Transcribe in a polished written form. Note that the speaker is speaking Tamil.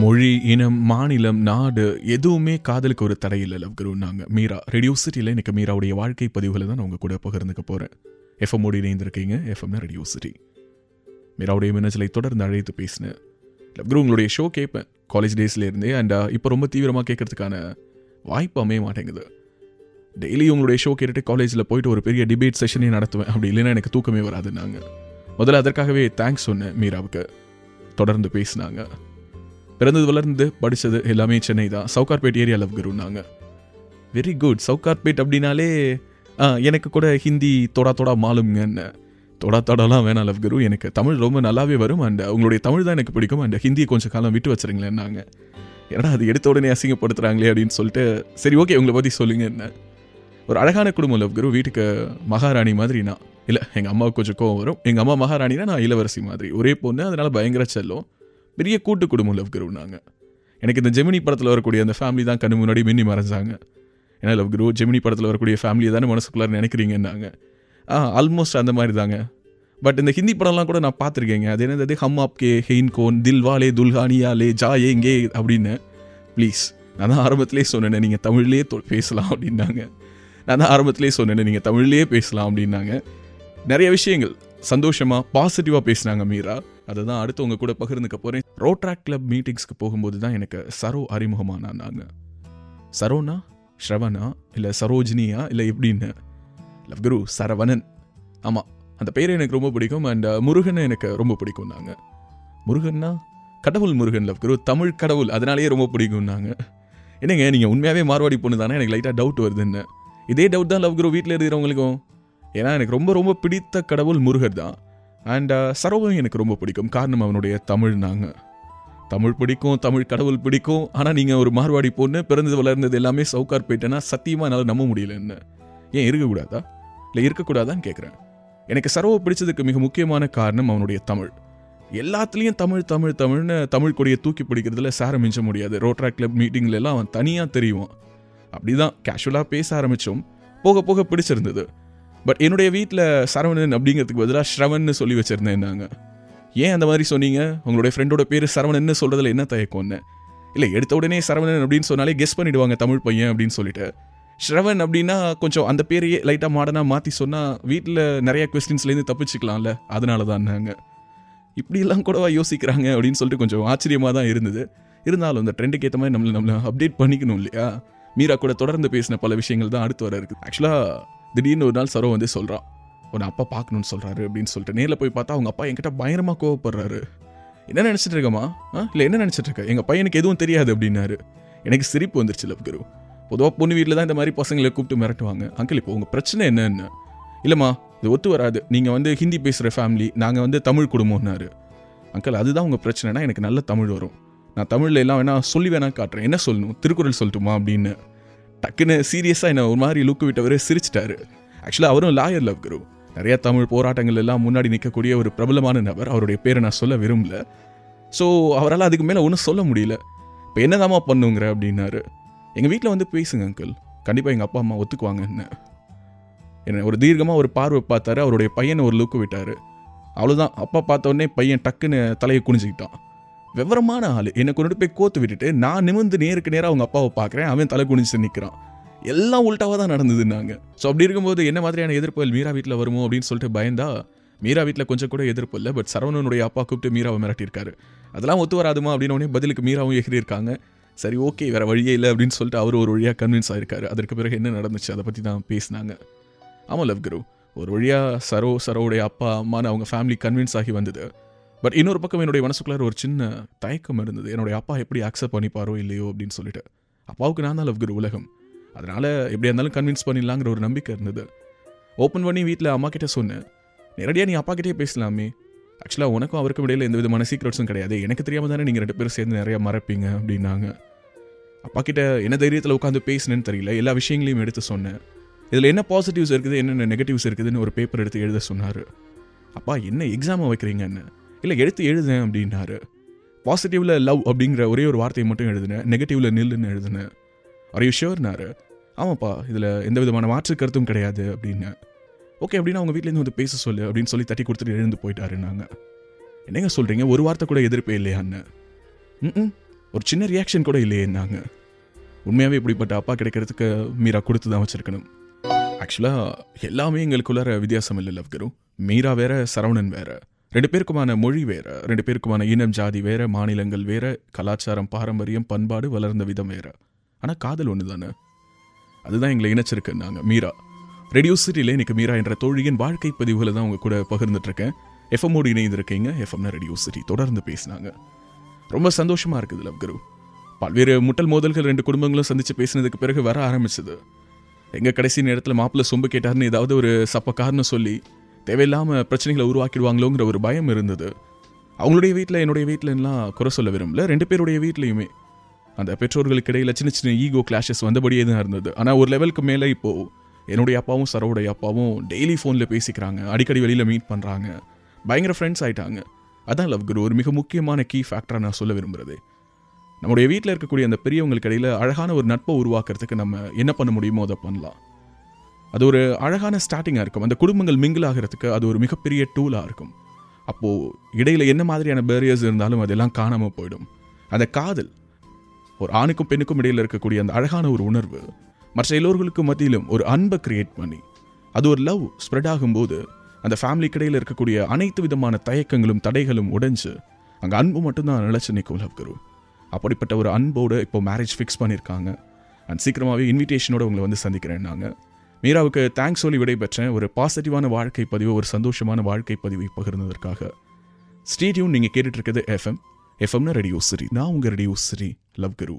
மொழி, இனம், மாநிலம், நாடு எதுவுமே காதலுக்கு ஒரு தடை இல்லை லவ் குருன்னாங்க மீரா. ரேடியோ சிட்டியில் இன்னைக்கு மீராவுடைய வாழ்க்கை பதிவுகளை தான் நான் உங்கள் கூட பகிர்ந்துக்க போகிறேன். எஃப்எம்மோடு இணைந்திருக்கீங்க. எஃப்எம்னா ரேடியோ சிட்டி. மீராவுடைய மின்னஞ்சலை தொடர்ந்து அழைத்து பேசினேன். லவ் குரு உங்களுடைய ஷோ கேட்பேன் காலேஜ் டேஸ்லேருந்தே. அண்ட் இப்போ ரொம்ப தீவிரமாக கேட்கறதுக்கான வாய்ப்பு அமைய மாட்டேங்குது. டெய்லி உங்களுடைய ஷோ கேட்டுட்டு காலேஜில் போயிட்டு ஒரு பெரிய டிபேட் செஷனே நடத்துவேன். அப்படி இல்லைன்னா எனக்கு தூக்கமே வராதுன்னாங்க. முதல்ல அதற்காகவே தேங்க்ஸ் சொன்னேன் மீராவுக்கு. தொடர்ந்து பேசினாங்க. பிறந்தது வளர்ந்து படித்தது எல்லாமே சென்னை தான். சவுகார்பேட் ஏரியா லவ் குருன்னாங்க. Very good. சவுகார்பேட் அப்படின்னாலே எனக்கு கூட ஹிந்தி தோடா மாலுங்கன்னு. தோடாலாம் வேணாம் லவ் குரு, எனக்கு தமிழ் ரொம்ப நல்லாவே வரும். அண்ட் உங்களுடைய தமிழ் தான் எனக்கு பிடிக்கும். அண்ட் ஹிந்தியை கொஞ்சம் காலம் விட்டு வச்சுருங்களேன்னாங்க. ஏன்னா அது எடுத்த உடனே அசிங்கப்படுத்துகிறாங்களே அப்படின்னு சொல்லிட்டு, சரி ஓகே உங்களை பற்றி சொல்லுங்க. என்ன ஒரு அழகான குடும்பம் லவ் குரு. வீட்டுக்கு மகாராணி மாதிரி நான் இல்லை. எங்கள் அம்மாவுக்கு கொஞ்சம் கோவம் வரும். எங்கள் அம்மா மகாராணினா நான் இளவரசி மாதிரி. ஒரே பொண்ணு, அதனால் பயங்கர செல்லும். பெரிய கூட்டு குடும்பம் லவ் குருனாங்க. எனக்கு இந்த ஜெமினி படத்தில் வரக்கூடிய அந்த ஃபேமிலி தான் கண்ணு முன்னாடி மின்னி மறைஞ்சாங்க. ஏன்னா லவ் குரு ஜெமினி படத்தில் வரக்கூடிய ஃபேமிலியை தானே மனசுக்குள்ளார நினைக்கிறீங்கன்னாங்க. ஆல்மோஸ்ட் அந்த மாதிரி தாங்க. பட் இந்த ஹிந்தி படம்லாம் கூட நான் பார்த்துருக்கேங்க. அது என்னது ஹம் ஆப்கே ஹெயின் கோன் தில்வாலே துல்ஹானியாலே ஜா ஏங்கே அப்படின்னு. ப்ளீஸ், நான் தான் ஆரம்பத்திலே சொன்னேன் நீங்கள் தமிழ்லேயே பேசலாம் அப்படின்னாங்க. நீங்கள் தமிழ்லேயே பேசலாம் அப்படின்னாங்க. நிறைய விஷயங்கள் சந்தோஷமாக பாசிட்டிவாக பேசினாங்க மீரா. அதை தான் அடுத்து உங்கள் கூட பகிர்ந்துக்க போகிறேன். ரோட்ராக் கிளப் மீட்டிங்ஸ்க்கு போகும்போது தான் எனக்கு சரோ அறிமுகமானாங்க. சரோனா, ஸ்ரவனா, இல்லை சரோஜினியா, இல்லை எப்படின்னு. லவ் குரு சரவணன். ஆமாம், அந்த பேரை எனக்கு ரொம்ப பிடிக்கும். அண்ட் முருகனை எனக்கு ரொம்ப பிடிக்கும்னாங்க. முருகன்னா கடவுள் முருகன் லவ் குரு, தமிழ் கடவுள், அதனாலேயே ரொம்ப பிடிக்கும்னாங்க. என்னங்க நீங்கள் உண்மையாகவே மார்வாடி பொண்ணு தானே? எனக்கு லைட்டாக டவுட் வருதுன்னு. இதே டவுட் தான் லவ் குரு வீட்டில் இருக்கிறவங்களுக்கும். ஏன்னா எனக்கு ரொம்ப ரொம்ப பிடித்த கடவுள் முருகர் தான். அண்ட் சரோவும் எனக்கு ரொம்ப பிடிக்கும். காரணம் அவனுடைய தமிழ்னாங்க. தமிழ் பிடிக்கும், தமிழ் கடவுள் பிடிக்கும். ஆனால் நீங்கள் ஒரு மார்வாடி பொண்ணு, பிறந்தது வளர்ந்தது எல்லாமே சவுகார்பேட்னா சத்தியமாக என்னால் நம்ப முடியல. என்ன ஏன் இருக்கக்கூடாதா? இல்லை இருக்கக்கூடாதான்னு கேட்குறேன். எனக்கு சரோவை பிடிச்சதுக்கு மிக முக்கியமான காரணம் அவனுடைய தமிழ். எல்லாத்துலேயும் தமிழ் தமிழ் தமிழ்னு தமிழ் கொடியை தூக்கி பிடிக்கிறதுல சார மிஞ்ச முடியாது. ரோட்ராக் கிளப் மீட்டிங்லலாம் அவன் தனியாக தெரியும். அப்படி தான் கேஷுவலாக பேச ஆரம்பித்தோம். போக போக பிடிச்சிருந்தது. பட் என்னுடைய வீட்டில் சரவணன் அப்படிங்கிறதுக்கு பதிலாக ஸ்ரவன்னு சொல்லி வச்சுருந்தேன்னாங்க. ஏன் அந்த மாதிரி சொன்னீங்க? உங்களுடைய ஃப்ரெண்டோட பேர் சரவணன்னு சொல்கிறதுல என்ன தயக்கம்னு. இல்லை, எடுத்த உடனே சரவணன் அப்படின்னு சொன்னாலே கெஸ் பண்ணிவிடுவாங்க தமிழ் பையன் அப்படின்னு சொல்லிட்டு. ஸ்ரவன் அப்படின்னா கொஞ்சம் அந்த பேரையே லைட்டாக மாடனாக மாற்றி சொன்னால் வீட்டில் நிறைய கொஸ்டின்ஸ்லேருந்து தப்பிச்சுக்கலாம்ல, அதனால தான்னாங்க. இப்படியெல்லாம் கூடவா யோசிக்கிறாங்க அப்படின்னு சொல்லிட்டு கொஞ்சம் ஆச்சரியமாக தான் இருந்தது. இருந்தாலும் இந்த ட்ரெண்டுக்கு ஏற்ற மாதிரி நம்மளை அப்டேட் பண்ணிக்கணும் இல்லையா? மீரா கூட தொடர்ந்து பேசின பல விஷயங்கள் தான் அடுத்து வர இருக்குது. ஆக்சுவலாக திடீர்னு ஒரு நாள் சரோ வந்து சொல்கிறான், உன்னை அப்பா பார்க்கணுன்னு சொல்கிறாரு அப்படின்னு சொல்லிட்டு. நேரில் போய் பார்த்தா அவங்க அப்பா என்கிட்ட பயங்கரமாக கோவப்படுறாரு. என்ன நினச்சிட்டு இருக்கமா? இல்லை என்ன நினச்சிட்டு இருக்க? எங்கள் பையனுக்கு எதுவும் தெரியாது அப்படின்னாரு. எனக்கு சிரிப்பு வந்துருச்சு லவ் குரு. பொதுவாக பொண்ணு வீட்டில் தான் இந்த மாதிரி பசங்களை கூப்பிட்டு மிரட்டுவாங்க. அங்கிள் இப்போ உங்கள் பிரச்சனை என்னன்னு. இல்லைம்மா இது ஒத்து வராது, நீங்கள் வந்து ஹிந்தி பேசுகிற ஃபேமிலி, நாங்கள் வந்து தமிழ் குடும்பம்னாரு. அங்கிள் அதுதான் உங்கள் பிரச்சனைனா எனக்கு நல்ல தமிழ் வரும், நான் தமிழில் எல்லாம் வேணா சொல்லி வேணா காட்டுறேன், என்ன சொல்லணும், திருக்குறள் சொல்லட்டுமா அப்படின்னு. டக்குன்னு சீரியஸாக என்ன ஒரு மாதிரி லுக்கு விட்டவர் சிரிச்சிட்டாரு. ஆக்சுவலாக அவரும் லாயர் லவ் குரு. நிறைய தமிழ் போராட்டங்கள் எல்லாம் முன்னாடி நிற்கக்கூடிய ஒரு பிரபலமான நபர். அவருடைய பேரை நான் சொல்ல விரும்பல. ஸோ அவரால் அதுக்கு மேலே ஒன்றும் சொல்ல முடியல. இப்போ என்னதாம்மா பண்ணுங்கிற அப்படின்னாரு. எங்கள் வீட்டில் வந்து பேசுங்க அங்கிள், கண்டிப்பாக எங்கள் அப்பா அம்மா ஒத்துக்குவாங்க. என்ன ஒரு தீர்க்கமாக ஒரு பார்வை பார்த்தாரு. அவருடைய பையனை ஒரு லுக்கு விட்டார். அவ்வளோதான். அப்பா பார்த்த உடனே பையன் டக்குன்னு தலையை குனிஞ்சிக்கிட்டான். விவரமான ஆள். என்னை கொண்டு போய் கோத்து விட்டுட்டு நான் நிமிர்ந்து நேருக்கு நேராக அவங்க அப்பாவை பார்க்குறேன். அவன் தலை குனிஞ்சு நிற்கிறான். எல்லாம் உள்டாவாக தான் நடந்ததுன்னாங்க. ஸோ அப்படி இருக்கும்போது என்ன மாதிரியான எதிர்ப்புகள் மீரா வீட்டில் வருமோ அப்படின்னு சொல்லிட்டு பயந்தா. மீரா வீட்டில் கொஞ்சம் கூட எதிர்ப்பு இல்லை. பட் சரவணனுடைய அப்பா கூப்பிட்டு மீராவை மிரட்டியிருக்காரு. அதெல்லாம் ஒத்து வராதுமா அப்படின்னோடனே பதிலுக்கு மீராவும் எகிரியிருக்காங்க. சரி ஓகே வேறு வழியே இல்லை அப்படின்னு சொல்லிட்டு அவர் ஒரு வழியாக கன்வின்ஸ் ஆகிருக்காரு. அதற்கு பிறகு என்ன நடந்துச்சு அதை பற்றி தான் பேசினாங்க. ஆமாம் லவ் குரு, ஒரு வழியாக சரோவுடைய அப்பா அம்மானு அவங்க ஃபேமிலி கன்வின்ஸ் ஆகி வந்தது. பட் இன்னொரு பக்கம் என்னுடைய மனசுக்குள்ளார ஒரு சின்ன தயக்கம் இருந்தது. என்னுடைய அப்பா எப்படி அக்செப்ட் பண்ணிப்பாரோ இல்லையோ அப்படின்னு சொல்லிட்டு. அப்பாவுக்கு நான் தான் லவ் குரு உலகம், அதனால் எப்படியா இருந்தாலும் கன்வின்ஸ் பண்ணிடலாங்கிற ஒரு நம்பிக்கை இருந்தது. ஓப்பன் பண்ணி வீட்டில் அம்மா கிட்டே சொன்னேன், நேரடியாக நீ அப்பா கிட்டே பேசலாமே, ஆக்சுவலாக உனக்கும் அவருக்கும் இடையில் எந்த விதமான சீக்ரெட்ஸும் கிடையாது, எனக்கு தெரியாமல் தானே நீங்கள் 2 பேரும் சேர்ந்து நிறையா மறைப்பீங்க அப்படின்னாங்க. அப்பா கிட்ட என்ன தைரியத்தில் உட்காந்து பேசினேன்னு தெரியல. எல்லா விஷயங்களையும் எடுத்து சொன்னேன். இதில் என்ன பாசிட்டிவ்ஸ் இருக்குது, என்னென்ன நெகட்டிவ்ஸ் இருக்குதுன்னு ஒரு பேப்பர் எடுத்து எழுத சொன்னார். அப்பா என்ன எக்ஸாமை வைக்கிறீங்கன்னு. இல்லை எடுத்து எழுதுனேன் அப்படின்னாரு. பாசிட்டிவில் லவ் அப்படிங்கிற ஒரே ஒரு வார்த்தையை மட்டும் எழுதுனேன், நெகட்டிவில் நில்லுன்னு எழுதுனேன். ஆர் யூ ஷுவர்னாரு. ஆமாப்பா இதில் எந்த விதமான மாற்று கருத்தும் கிடையாது அப்படின்னு. ஓகே அப்படின்னா அவங்க வீட்டிலேருந்து வந்து பேச சொல்லு அப்படின்னு சொல்லி தட்டி கொடுத்துட்டு எழுந்து போயிட்டாருன்னாங்க. என்னங்க சொல்கிறீங்க, ஒரு வார்த்தை கூட எதிர்ப்பே இல்லையான்னு. ஒரு சின்ன ரியாக்ஷன் கூட இல்லையேன்னாங்க. உண்மையாகவே இப்படிப்பட்ட அப்பா கிடைக்கிறதுக்கு மீரா கொடுத்து தான் வச்சுருக்கணும். ஆக்சுவலாக எல்லாமே எங்களுக்குள்ளார வித்தியாசம் இல்லை லவ் குரு. மீரா வேற, சரவணன் வேற. 2 பேருக்குமான மொழி வேற, 2 பேருக்குமான இனம் ஜாதி வேற, மாநிலங்கள் வேற, கலாச்சாரம் பாரம்பரியம் பண்பாடு வளர்ந்த விதம் வேற. ஆனால் காதல் ஒன்று தானே, அதுதான் எங்களை இணைச்சிருக்குன்னாங்க மீரா. ரேடியோ சிட்டியில் இன்னைக்கு மீரா என்ற தோழியின் வாழ்க்கை பதிவுகளை தான் உங்க கூட பகிர்ந்துட்டு இருக்கேன். எஃப்எம்மோடு இணைந்திருக்கீங்க. எஃப்எம்னா ரேடியோ சிட்டி. தொடர்ந்து பேசினாங்க. ரொம்ப சந்தோஷமா இருக்குது லவ் குரு. பல்வேறு முட்டல் மோதல்கள் 2 குடும்பங்களும் சந்திச்சு பேசினதுக்கு பிறகு வர ஆரம்பிச்சது. எங்க கடைசி நேரத்தில் மாப்பிள்ளை சொம்பு கேட்டாருன்னு ஏதாவது ஒரு சப்ப காரணம் சொல்லி தேவையில்லாம பிரச்சனைகளை உருவாக்கிடுவாங்களோங்கிற ஒரு பயம் இருந்தது. அவங்களுடைய வீட்டில் என்னுடைய வீட்டிலலாம் குறை சொல்ல விரும்பல. 2 பேருடைய வீட்லையுமே அந்த பெற்றோர்களுக்கு இடையில சின்ன சின்ன ஈகோ கிளாஷஸ் வந்தபடியே தான் இருந்தது. ஆனால் ஒரு லெவலுக்கு மேலே இப்போ என்னுடைய அப்பாவும் சரவுடைய அப்பாவும் டெய்லி ஃபோனில் பேசிக்கிறாங்க, அடிக்கடி வெளியில் மீட் பண்ணுறாங்க, பயங்கர ஃப்ரெண்ட்ஸ் ஆயிட்டாங்க. அதான் லவ் குரு ஒரு மிக முக்கியமான கீ ஃபேக்டராக நான் சொல்ல விரும்புகிறது. நம்முடைய வீட்டில் இருக்கக்கூடிய அந்த பெரியவங்களுக்கு இடையில் அழகான ஒரு நட்பை உருவாக்குறதுக்கு நம்ம என்ன பண்ண முடியுமோ அதை பண்ணலாம். அது ஒரு அழகான ஸ்டார்டிங்காக இருக்கும். அந்த குடும்பங்கள் மிங்கிள் ஆகிறதுக்கு அது ஒரு மிகப்பெரிய டூலாக இருக்கும். அப்போது இடையில் என்ன மாதிரியான பேரியர்ஸ் இருந்தாலும் அதெல்லாம் காணாமல் போயிடும். அந்த காதல், ஒரு ஆணுக்கும் பெண்ணுக்கும் இடையில் இருக்கக்கூடிய அந்த அழகான ஒரு உணர்வு மற்ற எல்லோர்களுக்கும் மத்தியிலும் ஒரு அன்பை கிரியேட் பண்ணி அது ஒரு லவ் ஸ்ப்ரெட் ஆகும்போது அந்த ஃபேமிலிக்கு இடையில் இருக்கக்கூடிய அனைத்து விதமான தயக்கங்களும் தடைகளும் உடைஞ்சு அங்கே அன்பு மட்டும்தான் நிலச்சி நிற்கும் லவ் குரு. அப்படிப்பட்ட ஒரு அன்போடு இப்போ மேரேஜ் ஃபிக்ஸ் பண்ணியிருக்காங்க. அண்ட் சீக்கிரமாகவே இன்விடேஷனோட உங்களை வந்து சந்திக்கிறேன். நாங்கள் மீராவுக்கு தேங்க்ஸ் சொல்லி விடைபெற்றேன். ஒரு பாசிட்டிவான வாழ்க்கை பதிவு, ஒரு சந்தோஷமான வாழ்க்கை பதிவை பகிர்ந்ததற்காக. Stay tune. நீங்கள் கேட்டுட்டு இருக்கிறது எஃப்எம்னா ரேடியோ சிட்டி. நான் உங்கள் ரேடியோ சிட்டி லவ் குரு.